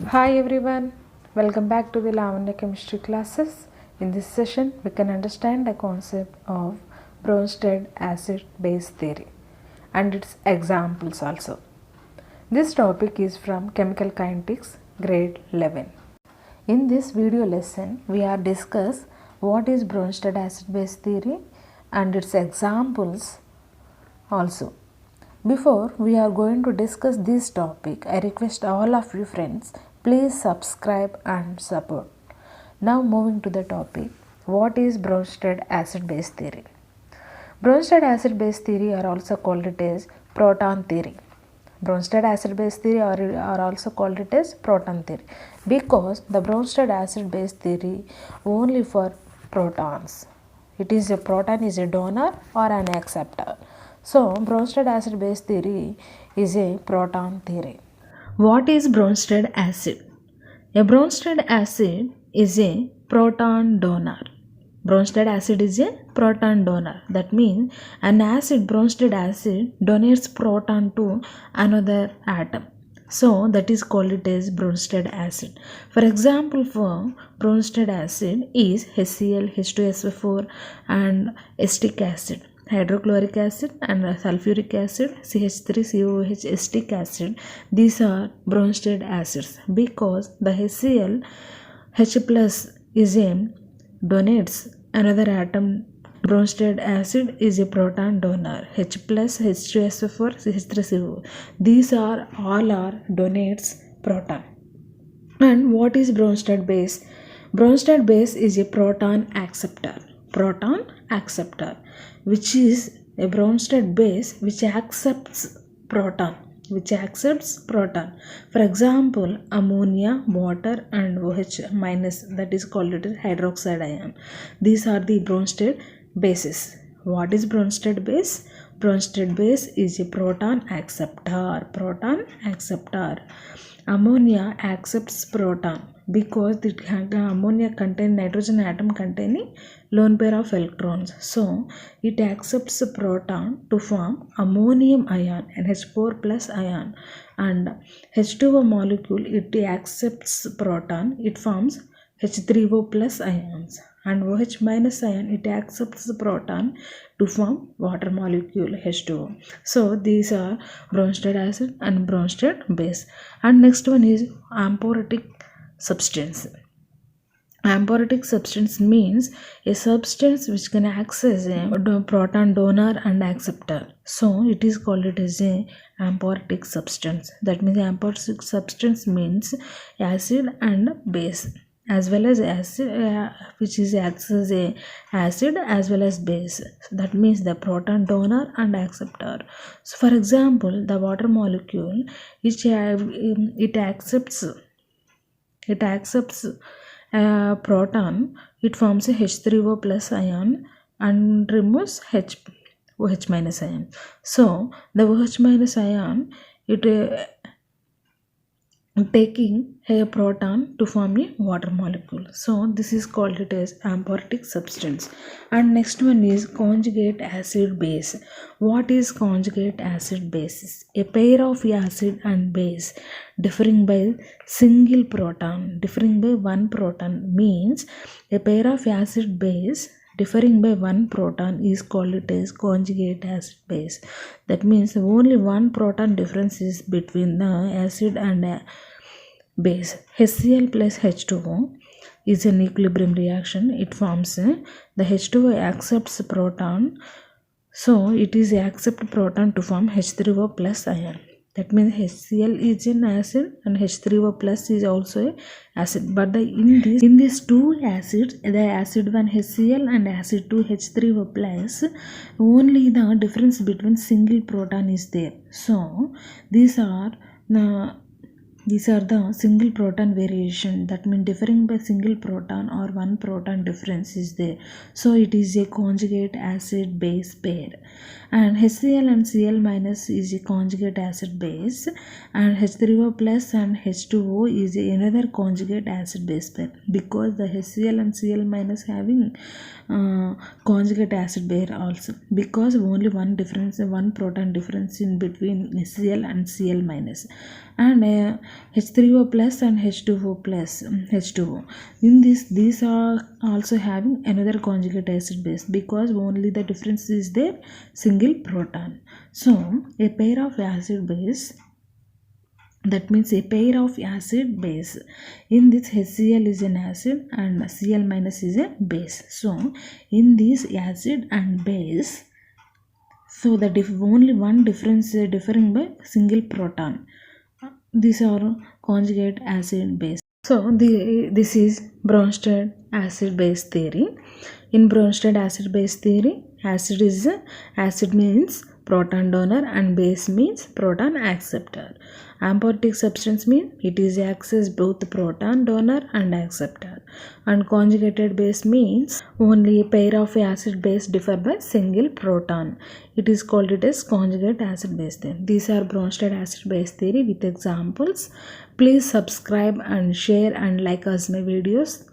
Hi everyone, welcome back to the Lavanya chemistry classes. In this session, we can understand the concept of Bronsted acid base theory and its examples also. This topic is from Chemical Kinetics, grade 11. In this video lesson, we are discuss what is Bronsted acid base theory and its examples also. Before we are going to discuss this topic, I request all of you friends, please subscribe and support. Now moving to the topic, what is Bronsted acid base theory? Bronsted acid base theory are also called it as proton theory. Bronsted acid base theory are also called it as proton theory because the Bronsted acid base theory only for protons. It is a proton is a donor or an acceptor. So, Bronsted acid base theory is a proton theory. What is Bronsted acid? A Bronsted acid is a proton donor. Bronsted acid is a proton donor. That means an acid, Bronsted acid, donates proton to another atom. So that is called it as Bronsted acid. For example, for Bronsted acid is HCl, H2SO4 and acetic acid. Hydrochloric acid and sulfuric acid, CH3COOH, acetic acid, these are Bronsted acids because the HCl H plus is a donates another atom. Bronsted acid is a proton donor. H plus, H2SO4, CH3CO. These are all are donates proton. And what is Bronsted base? Bronsted base is a proton acceptor. Proton acceptor, which is a Bronsted base which accepts proton. For example, ammonia, water, and OH minus, that is called it hydroxide ion. These are the Bronsted bases. What is Bronsted base? Bronsted base is a proton acceptor. Proton acceptor. Ammonia accepts proton because the ammonia contains nitrogen atom containing lone pair of electrons. So it accepts proton to form ammonium ion, NH4 plus ion, and H2O molecule it accepts proton, it forms H3O plus ions, and OH minus ion it accepts the proton to form water molecule H2O. So these are Bronsted acid and Bronsted base. And next one is amphotic substance. Amphotic substance means a substance which can access a proton donor and acceptor. So it is called it as a amphotic substance. That means amphotic substance means acid and base, as well as acid which is acts as a acid as well as base. That means the proton donor and acceptor. So for example, the water molecule which it accepts proton, it forms a H3O plus ion and removes OH minus ion. So the OH minus ion it taking a proton to form a water molecule. So this is called it as amphotic substance. And next one is conjugate acid base. What is conjugate acid base? A pair of acid and base differing by single proton, differing by one proton, means a pair of acid base differing by one proton is called it as conjugate acid base. That means only one proton difference is between the acid and base. HCl plus H2O is an equilibrium reaction. It forms the H2O accepts proton, so it is accept proton to form H3O plus ion. That means HCl is an acid and H3O plus is also a acid. But in these two acids, the acid 1 HCl and acid 2 H3O plus, only the difference between single proton is there. So these are the single proton variation. That means differing by single proton or one proton difference is there. So it is a conjugate acid base pair. And HCl and Cl minus is a conjugate acid base, and H3O plus and H2O is another conjugate acid base pair, because the HCl and Cl minus having conjugate acid pair also, because only one proton difference in between HCl and Cl minus. And H3O plus and H2O plus, H2O. In this, these are also having another conjugate acid base because only the difference is their single proton. So a pair of acid base, that means a pair of acid base, in this HCl is an acid and Cl minus is a base. So in this acid and base, so the only one difference differing by single proton. These are conjugate acid base. So this is Bronsted acid base theory. In Bronsted acid base theory, acid means proton donor and base means proton acceptor. Amphotic substance means it is access both proton donor and acceptor. And conjugated base means only a pair of acid base differ by single proton. It is called it as conjugate acid base theory. These are Bronsted acid base theory with examples. Please subscribe and share and like us my videos.